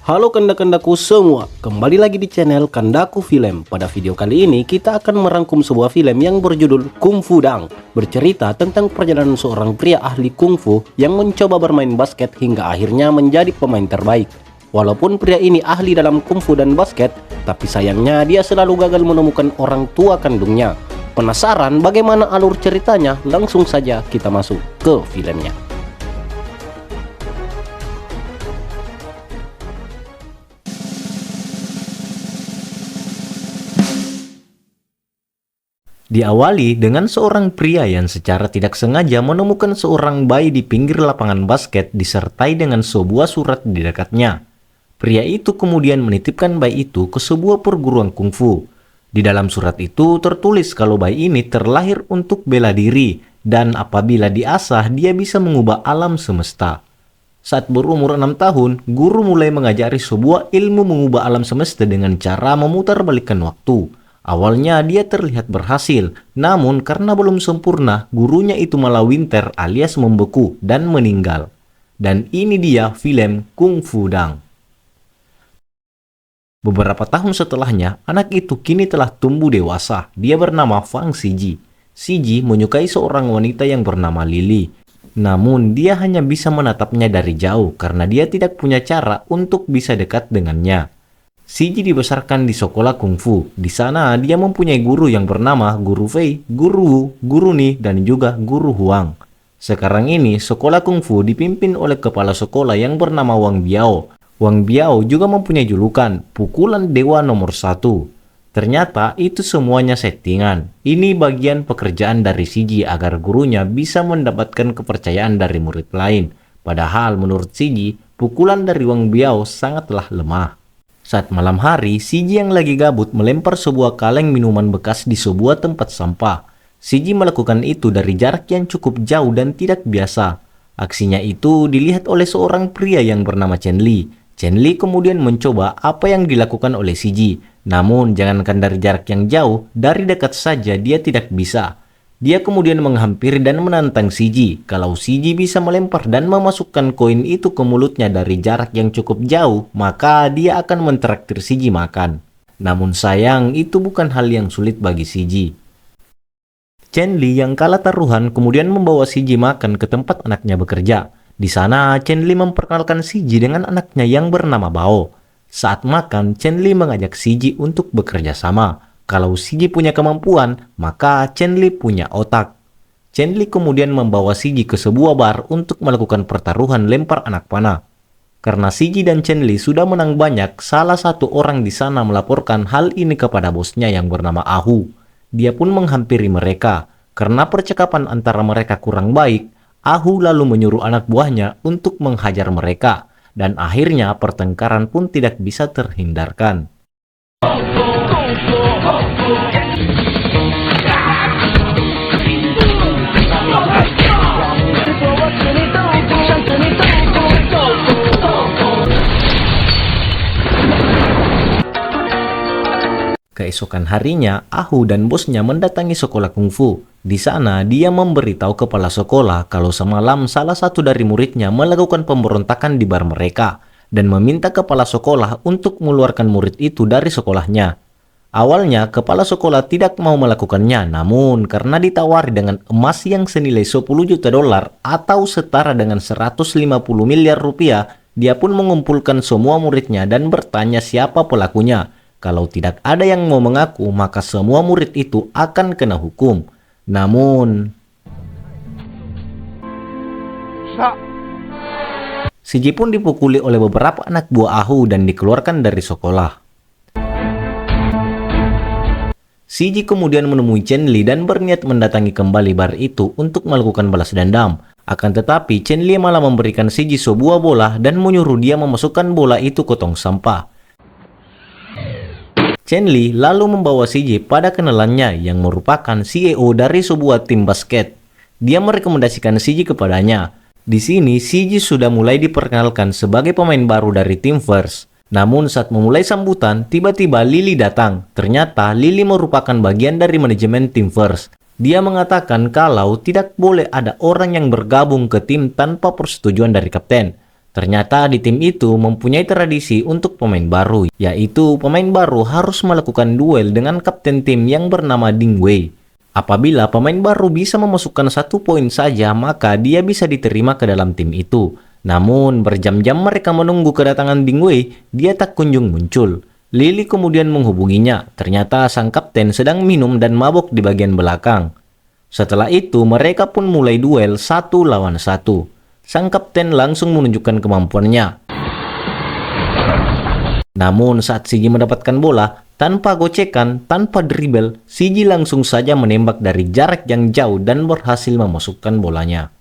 Halo kanda-kandaku semua, kembali lagi di channel Kandaku Film. Pada video kali ini kita akan merangkum sebuah film yang berjudul Kung Fu Dang, bercerita tentang perjalanan seorang pria ahli kungfu yang mencoba bermain basket hingga akhirnya menjadi pemain terbaik. Walaupun pria ini ahli dalam kungfu dan basket, tapi sayangnya dia selalu gagal menemukan orang tua kandungnya. Penasaran bagaimana alur ceritanya? Langsung saja kita masuk ke filmnya. Diawali dengan seorang pria yang secara tidak sengaja menemukan seorang bayi di pinggir lapangan basket disertai dengan sebuah surat di dekatnya. Pria itu kemudian menitipkan bayi itu ke sebuah perguruan kungfu. Di dalam surat itu tertulis kalau bayi ini terlahir untuk bela diri dan apabila diasah dia bisa mengubah alam semesta. Saat berumur 6 tahun, guru mulai mengajari sebuah ilmu mengubah alam semesta dengan cara memutarbalikkan waktu. Awalnya dia terlihat berhasil, namun karena belum sempurna, gurunya itu malah winter alias membeku dan meninggal. Dan ini dia film Kung Fu Dang. Beberapa tahun setelahnya, anak itu kini telah tumbuh dewasa. Dia bernama Fang Siji. Siji menyukai seorang wanita yang bernama Lily. Namun dia hanya bisa menatapnya dari jauh karena dia tidak punya cara untuk bisa dekat dengannya. Siji dibesarkan di sekolah kungfu. Di sana dia mempunyai guru yang bernama Guru Fei, Guru Wu, Guru Ni, dan juga Guru Huang. Sekarang ini sekolah kungfu dipimpin oleh kepala sekolah yang bernama Wang Biao. Wang Biao juga mempunyai julukan Pukulan Dewa Nomor 1. Ternyata itu semuanya settingan. Ini bagian pekerjaan dari Siji agar gurunya bisa mendapatkan kepercayaan dari murid lain. Padahal menurut Siji, pukulan dari Wang Biao sangatlah lemah. Saat malam hari, Siji yang lagi gabut melempar sebuah kaleng minuman bekas di sebuah tempat sampah. Siji melakukan itu dari jarak yang cukup jauh dan tidak biasa. Aksinya itu dilihat oleh seorang pria yang bernama Chen Li. Chen Li kemudian mencoba apa yang dilakukan oleh Siji. Namun jangankan dari jarak yang jauh, dari dekat saja dia tidak bisa. Dia kemudian menghampiri dan menantang Siji. Kalau Siji bisa melempar dan memasukkan koin itu ke mulutnya dari jarak yang cukup jauh, maka dia akan mentraktir Siji makan. Namun sayang, itu bukan hal yang sulit bagi Siji. Chen Li yang kalah taruhan kemudian membawa Siji makan ke tempat anaknya bekerja. Di sana, Chen Li memperkenalkan Siji dengan anaknya yang bernama Bao. Saat makan, Chen Li mengajak Siji untuk bekerja sama. Kalau Siji punya kemampuan, maka Chen Li punya otak. Chen Li kemudian membawa Siji ke sebuah bar untuk melakukan pertaruhan lempar anak panah. Karena Siji dan Chen Li sudah menang banyak, salah satu orang di sana melaporkan hal ini kepada bosnya yang bernama Ahu. Dia pun menghampiri mereka. Karena percakapan antara mereka kurang baik, Ahu lalu menyuruh anak buahnya untuk menghajar mereka. Dan akhirnya pertengkaran pun tidak bisa terhindarkan. Keesokan harinya, Ahu dan bosnya mendatangi sekolah kungfu. Di sana, dia memberitahu kepala sekolah kalau semalam salah satu dari muridnya melakukan pemberontakan di bar mereka dan meminta kepala sekolah untuk mengeluarkan murid itu dari sekolahnya. Awalnya, kepala sekolah tidak mau melakukannya, namun karena ditawari dengan emas yang senilai 10 juta dolar atau setara dengan 150 miliar rupiah, dia pun mengumpulkan semua muridnya dan bertanya siapa pelakunya. Kalau tidak ada yang mau mengaku, maka semua murid itu akan kena hukum. Namun, Siji pun dipukuli oleh beberapa anak buah Ahu dan dikeluarkan dari sekolah. Siji kemudian menemui Chen Li dan berniat mendatangi kembali bar itu untuk melakukan balas dendam. Akan tetapi, Chen Li malah memberikan Siji sebuah bola dan menyuruh dia memasukkan bola itu ke tong sampah. Chen Li lalu membawa Siji pada kenalannya yang merupakan CEO dari sebuah tim basket. Dia merekomendasikan Siji kepadanya. Di sini, Siji sudah mulai diperkenalkan sebagai pemain baru dari tim First. Namun saat memulai sambutan, tiba-tiba Lily datang. Ternyata Lily merupakan bagian dari manajemen tim First. Dia mengatakan kalau tidak boleh ada orang yang bergabung ke tim tanpa persetujuan dari kapten. Ternyata di tim itu mempunyai tradisi untuk pemain baru, yaitu pemain baru harus melakukan duel dengan kapten tim yang bernama Ding Wei. Apabila pemain baru bisa memasukkan 1 poin saja, maka dia bisa diterima ke dalam tim itu. Namun berjam-jam mereka menunggu kedatangan Ding Wei, dia tak kunjung muncul. Lily kemudian menghubunginya, ternyata sang kapten sedang minum dan mabuk di bagian belakang. Setelah itu mereka pun mulai duel 1 lawan 1. Sang kapten langsung menunjukkan kemampuannya. Namun saat Sigi mendapatkan bola, tanpa gocekan, tanpa dribble, Sigi langsung saja menembak dari jarak yang jauh dan berhasil memasukkan bolanya.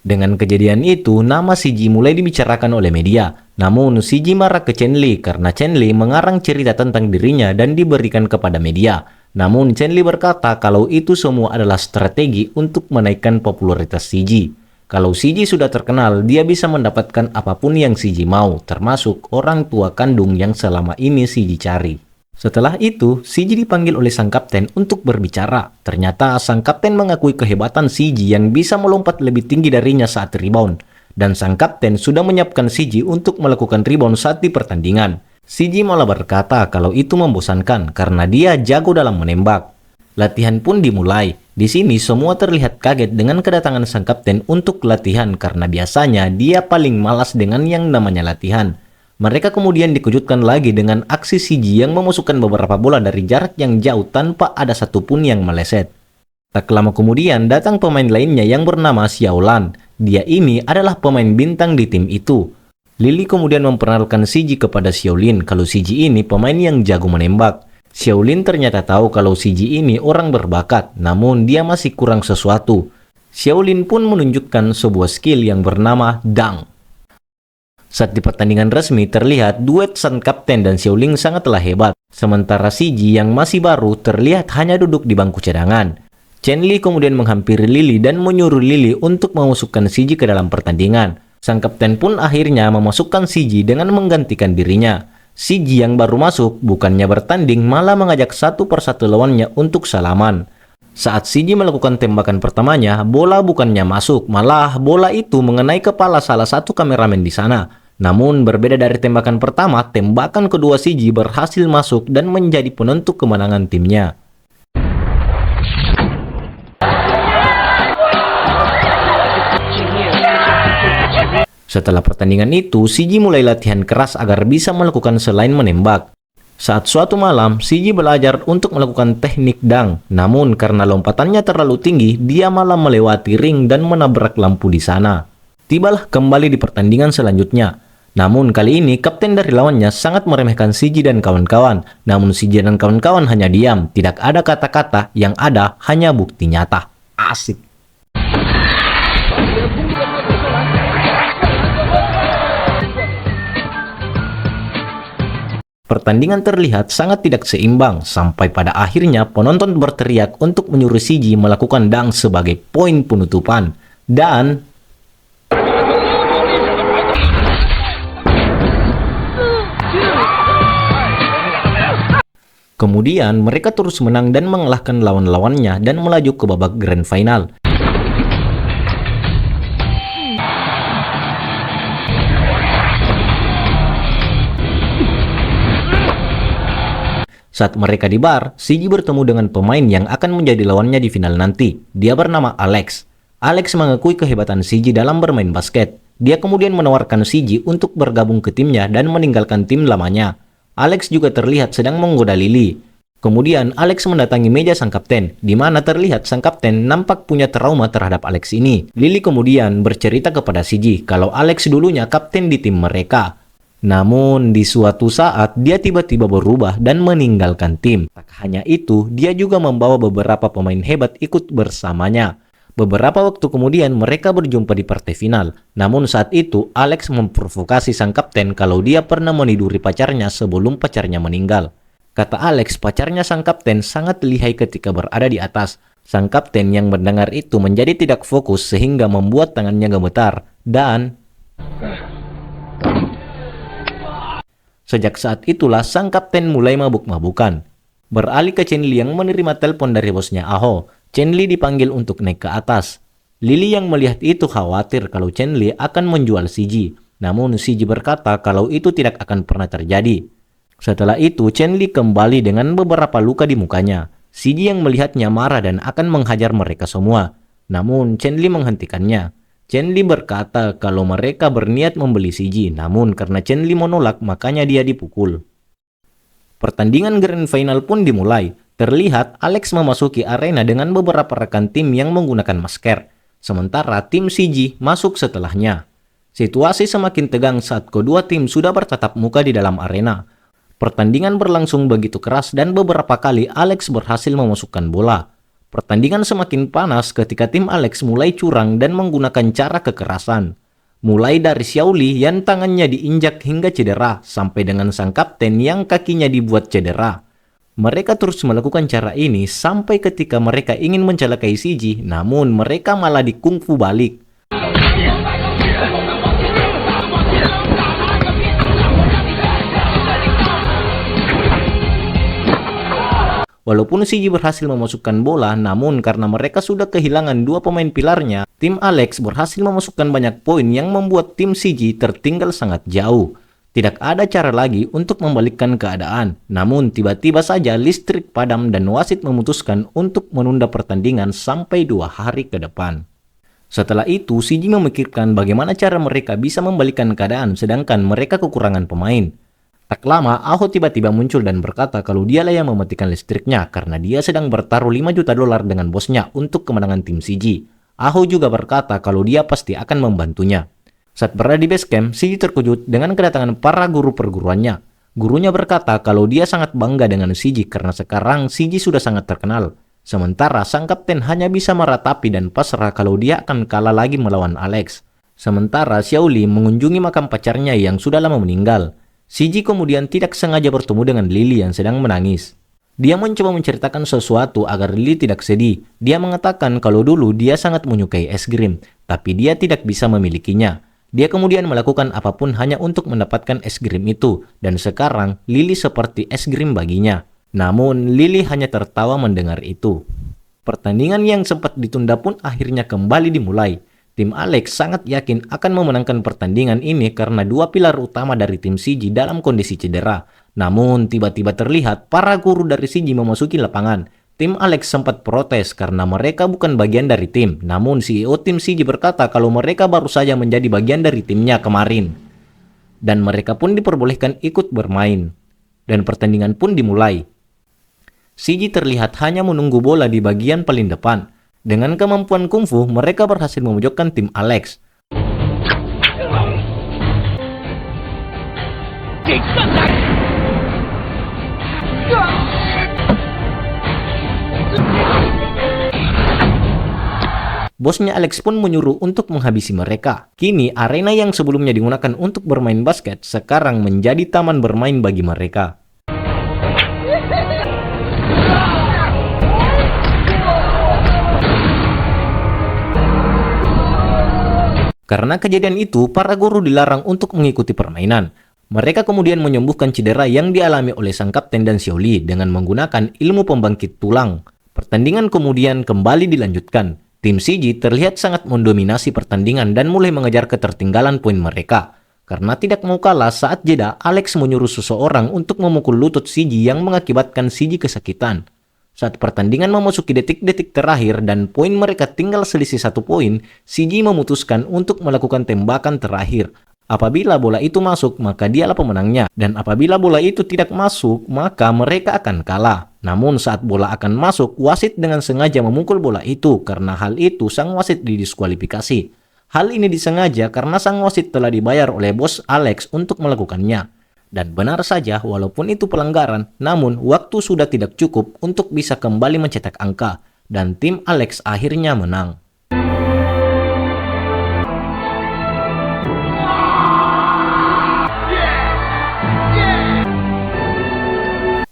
Dengan kejadian itu, nama Sigi mulai dibicarakan oleh media. Namun Sigi marah ke Chen Li karena Chen Li mengarang cerita tentang dirinya dan diberikan kepada media. Namun Chen Li berkata kalau itu semua adalah strategi untuk menaikkan popularitas Sigi. Kalau Sigi sudah terkenal, dia bisa mendapatkan apapun yang Sigi mau, termasuk orang tua kandung yang selama ini Sigi cari. Setelah itu, Sigi dipanggil oleh sang kapten untuk berbicara. Ternyata sang kapten mengakui kehebatan Sigi yang bisa melompat lebih tinggi darinya saat rebound. Dan sang kapten sudah menyiapkan Sigi untuk melakukan rebound saat di pertandingan. Sigi malah berkata kalau itu membosankan karena dia jago dalam menembak. Latihan pun dimulai. Di sini semua terlihat kaget dengan kedatangan sang kapten untuk latihan karena biasanya dia paling malas dengan yang namanya latihan. Mereka kemudian dikejutkan lagi dengan aksi Sigi yang memasukkan beberapa bola dari jarak yang jauh tanpa ada satupun yang meleset. Tak lama kemudian datang pemain lainnya yang bernama Xiaolan. Dia ini adalah pemain bintang di tim itu. Lily kemudian memperkenalkan Sigi kepada Xiaolin kalau Sigi ini pemain yang jago menembak. Xiaolin ternyata tahu kalau Sigi ini orang berbakat, namun dia masih kurang sesuatu. Xiaolin pun menunjukkan sebuah skill yang bernama Dang. Saat di pertandingan resmi terlihat duet sang kapten dan Xiaolin sangatlah hebat. Sementara Sigi yang masih baru terlihat hanya duduk di bangku cadangan. Chen Li kemudian menghampiri Lily dan menyuruh Lily untuk memasukkan Sigi ke dalam pertandingan. Sang kapten pun akhirnya memasukkan Sigi dengan menggantikan dirinya. Sigi yang baru masuk bukannya bertanding malah mengajak satu persatu lawannya untuk salaman. Saat Sigi melakukan tembakan pertamanya, bola bukannya masuk, malah bola itu mengenai kepala salah satu kameramen di sana. Namun berbeda dari tembakan pertama, tembakan kedua Sigi berhasil masuk dan menjadi penentu kemenangan timnya. Setelah pertandingan itu, Sigi mulai latihan keras agar bisa melakukan selain menembak. Saat suatu malam, Sigi belajar untuk melakukan teknik dang. Namun karena lompatannya terlalu tinggi, dia malah melewati ring dan menabrak lampu di sana. Tibalah kembali di pertandingan selanjutnya. Namun kali ini kapten dari lawannya sangat meremehkan Sigi dan kawan-kawan. Namun Sigi dan kawan-kawan hanya diam, tidak ada kata-kata, yang ada hanya bukti nyata. Asik. Pertandingan terlihat sangat tidak seimbang, sampai pada akhirnya penonton berteriak untuk menyuruh Sigi melakukan dang sebagai poin penutupan. Dan kemudian mereka terus menang dan mengalahkan lawan-lawannya dan melaju ke babak grand final. Saat mereka di bar, Sigi bertemu dengan pemain yang akan menjadi lawannya di final nanti. Dia bernama Alex. Alex mengakui kehebatan Sigi dalam bermain basket. Dia kemudian menawarkan Sigi untuk bergabung ke timnya dan meninggalkan tim lamanya. Alex juga terlihat sedang menggoda Lily. Kemudian Alex mendatangi meja sang kapten, di mana terlihat sang kapten nampak punya trauma terhadap Alex ini. Lily kemudian bercerita kepada Sigi kalau Alex dulunya kapten di tim mereka. Namun di suatu saat dia tiba-tiba berubah dan meninggalkan tim. Tak hanya itu, dia juga membawa beberapa pemain hebat ikut bersamanya. Beberapa waktu kemudian mereka berjumpa di partai final. Namun saat itu Alex memprovokasi sang kapten kalau dia pernah meniduri pacarnya sebelum pacarnya meninggal. Kata Alex, pacarnya sang kapten sangat lihai ketika berada di atas. Sang kapten yang mendengar itu menjadi tidak fokus sehingga membuat tangannya gemetar. Dan sejak saat itulah sang kapten mulai mabuk-mabukan. Beralih ke Chen Li yang menerima telepon dari bosnya Aho. Chen Li dipanggil untuk naik ke atas. Lily yang melihat itu khawatir kalau Chen Li akan menjual Sigi. Namun Siji berkata kalau itu tidak akan pernah terjadi. Setelah itu Chen Li kembali dengan beberapa luka di mukanya. Siji yang melihatnya marah dan akan menghajar mereka semua. Namun Chen Li menghentikannya. Chen Li berkata kalau mereka berniat membeli Siji, namun karena Chen Li menolak makanya dia dipukul. Pertandingan Grand Final pun dimulai. Terlihat Alex memasuki arena dengan beberapa rekan tim yang menggunakan masker. Sementara tim Siji masuk setelahnya. Situasi semakin tegang saat kedua tim sudah bertatap muka di dalam arena. Pertandingan berlangsung begitu keras dan beberapa kali Alex berhasil memasukkan bola. Pertandingan semakin panas ketika tim Alex mulai curang dan menggunakan cara kekerasan. Mulai dari Xiao Li yang tangannya diinjak hingga cedera, sampai dengan sang kapten yang kakinya dibuat cedera. Mereka terus melakukan cara ini sampai ketika mereka ingin mencelakai Siji, namun mereka malah dikungfu balik. Walaupun Siji berhasil memasukkan bola, namun karena mereka sudah kehilangan dua pemain pilarnya, tim Alex berhasil memasukkan banyak poin yang membuat tim Siji tertinggal sangat jauh. Tidak ada cara lagi untuk membalikkan keadaan. Namun tiba-tiba saja listrik padam dan wasit memutuskan untuk menunda pertandingan sampai 2 hari ke depan. Setelah itu, Siji memikirkan bagaimana cara mereka bisa membalikkan keadaan sedangkan mereka kekurangan pemain. Tak lama, Aho tiba-tiba muncul dan berkata kalau dialah yang mematikan listriknya karena dia sedang bertaruh $5 juta dengan bosnya untuk kemenangan tim Siji. Aho juga berkata kalau dia pasti akan membantunya. Saat berada di base camp, Siji terkejut dengan kedatangan para guru perguruannya. Gurunya berkata kalau dia sangat bangga dengan Siji karena sekarang Siji sudah sangat terkenal. Sementara sang kapten hanya bisa meratapi dan pasrah kalau dia akan kalah lagi melawan Alex. Sementara Xiao Li mengunjungi makam pacarnya yang sudah lama meninggal. Siji kemudian tidak sengaja bertemu dengan Lily yang sedang menangis. Dia mencoba menceritakan sesuatu agar Lily tidak sedih. Dia mengatakan kalau dulu dia sangat menyukai es krim, tapi dia tidak bisa memilikinya. Dia kemudian melakukan apapun hanya untuk mendapatkan es krim itu, dan sekarang Lily seperti es krim baginya. Namun Lily hanya tertawa mendengar itu. Pertandingan yang sempat ditunda pun akhirnya kembali dimulai. Tim Alex sangat yakin akan memenangkan pertandingan ini karena dua pilar utama dari tim Siji dalam kondisi cedera. Namun tiba-tiba terlihat para guru dari Siji memasuki lapangan. Tim Alex sempat protes karena mereka bukan bagian dari tim. Namun CEO tim Siji berkata kalau mereka baru saja menjadi bagian dari timnya kemarin. Dan mereka pun diperbolehkan ikut bermain. Dan pertandingan pun dimulai. Siji terlihat hanya menunggu bola di bagian paling depan. Dengan kemampuan kungfu, mereka berhasil memojokkan tim Alex. Bosnya Alex pun menyuruh untuk menghabisi mereka. Kini, arena yang sebelumnya digunakan untuk bermain basket, sekarang menjadi taman bermain bagi mereka. Karena kejadian itu, para guru dilarang untuk mengikuti permainan. Mereka kemudian menyembuhkan cedera yang dialami oleh sang kapten dan Xiao Li dengan menggunakan ilmu pembangkit tulang. Pertandingan kemudian kembali dilanjutkan. Tim Siji terlihat sangat mendominasi pertandingan dan mulai mengejar ketertinggalan poin mereka. Karena tidak mau kalah saat jeda, Alex menyuruh seseorang untuk memukul lutut Siji yang mengakibatkan Siji kesakitan. Saat pertandingan memasuki detik-detik terakhir dan poin mereka tinggal selisih 1 poin, Siji memutuskan untuk melakukan tembakan terakhir. Apabila bola itu masuk, maka dialah pemenangnya. Dan apabila bola itu tidak masuk, maka mereka akan kalah. Namun saat bola akan masuk, wasit dengan sengaja memukul bola itu. Karena hal itu, sang wasit didiskualifikasi. Hal ini disengaja karena sang wasit telah dibayar oleh bos Alex untuk melakukannya. Dan benar saja, walaupun itu pelanggaran, namun waktu sudah tidak cukup untuk bisa kembali mencetak angka, dan tim Alex akhirnya menang.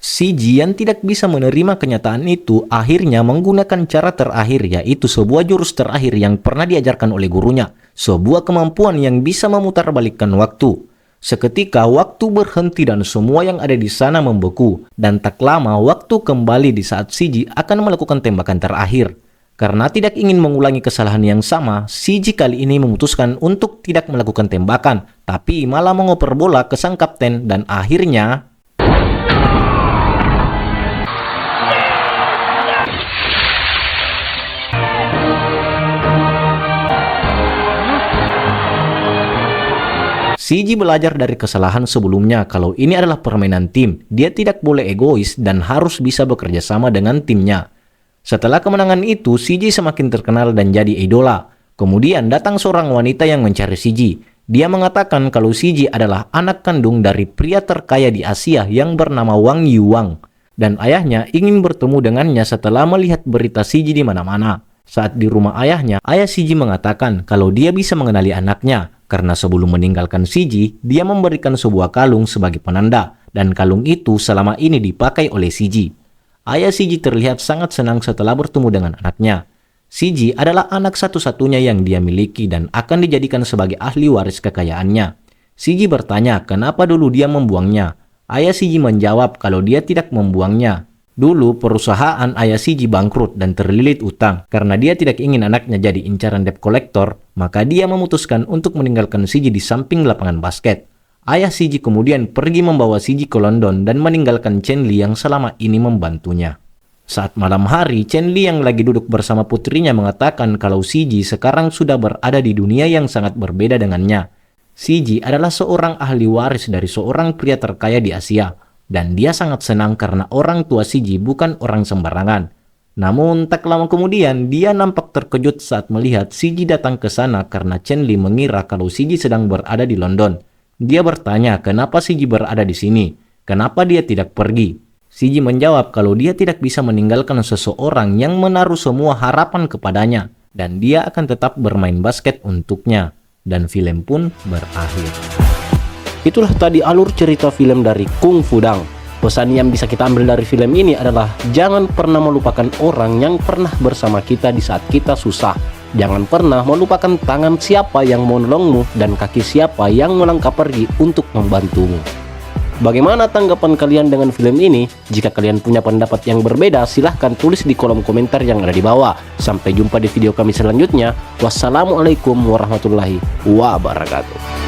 Siji yang tidak bisa menerima kenyataan itu akhirnya menggunakan cara terakhir, yaitu sebuah jurus terakhir yang pernah diajarkan oleh gurunya, sebuah kemampuan yang bisa memutarbalikkan waktu. Seketika waktu berhenti dan semua yang ada di sana membeku, dan tak lama waktu kembali di saat Siji akan melakukan tembakan terakhir. Karena tidak ingin mengulangi kesalahan yang sama, Siji kali ini memutuskan untuk tidak melakukan tembakan, tapi malah mengoper bola ke sang kapten dan akhirnya Siji belajar dari kesalahan sebelumnya kalau ini adalah permainan tim. Dia tidak boleh egois dan harus bisa bekerja sama dengan timnya. Setelah kemenangan itu, Siji semakin terkenal dan jadi idola. Kemudian datang seorang wanita yang mencari Siji. Dia mengatakan kalau Siji adalah anak kandung dari pria terkaya di Asia yang bernama Wang Yuwang. Dan ayahnya ingin bertemu dengannya setelah melihat berita Siji di mana-mana. Saat di rumah ayahnya, ayah Siji mengatakan kalau dia bisa mengenali anaknya. Karena sebelum meninggalkan Siji, dia memberikan sebuah kalung sebagai penanda, dan kalung itu selama ini dipakai oleh Siji. Ayah Siji terlihat sangat senang setelah bertemu dengan anaknya. Siji adalah anak satu-satunya yang dia miliki dan akan dijadikan sebagai ahli waris kekayaannya. Siji bertanya kenapa dulu dia membuangnya. Ayah Siji menjawab kalau dia tidak membuangnya. Dulu perusahaan ayah Siji bangkrut dan terlilit utang. Karena dia tidak ingin anaknya jadi incaran debt collector, maka dia memutuskan untuk meninggalkan Siji di samping lapangan basket. Ayah Siji kemudian pergi membawa Siji ke London dan meninggalkan Chen Li yang selama ini membantunya. Saat malam hari, Chen Li yang lagi duduk bersama putrinya mengatakan kalau Siji sekarang sudah berada di dunia yang sangat berbeda dengannya. Siji adalah seorang ahli waris dari seorang pria terkaya di Asia. Dan dia sangat senang karena orang tua Siji bukan orang sembarangan. Namun tak lama kemudian dia nampak terkejut saat melihat Siji datang ke sana karena Chen Li mengira kalau Siji sedang berada di London. Dia bertanya kenapa Siji berada di sini, kenapa dia tidak pergi. Siji menjawab kalau dia tidak bisa meninggalkan seseorang yang menaruh semua harapan kepadanya dan dia akan tetap bermain basket untuknya. Dan film pun berakhir. Itulah tadi alur cerita film dari Kung Fu Dang. Pesan yang bisa kita ambil dari film ini adalah jangan pernah melupakan orang yang pernah bersama kita di saat kita susah. Jangan pernah melupakan tangan siapa yang menolongmu dan kaki siapa yang melangkah pergi untuk membantumu. Bagaimana tanggapan kalian dengan film ini? Jika kalian punya pendapat yang berbeda, silahkan tulis di kolom komentar yang ada di bawah. Sampai jumpa di video kami selanjutnya. Wassalamualaikum warahmatullahi wabarakatuh.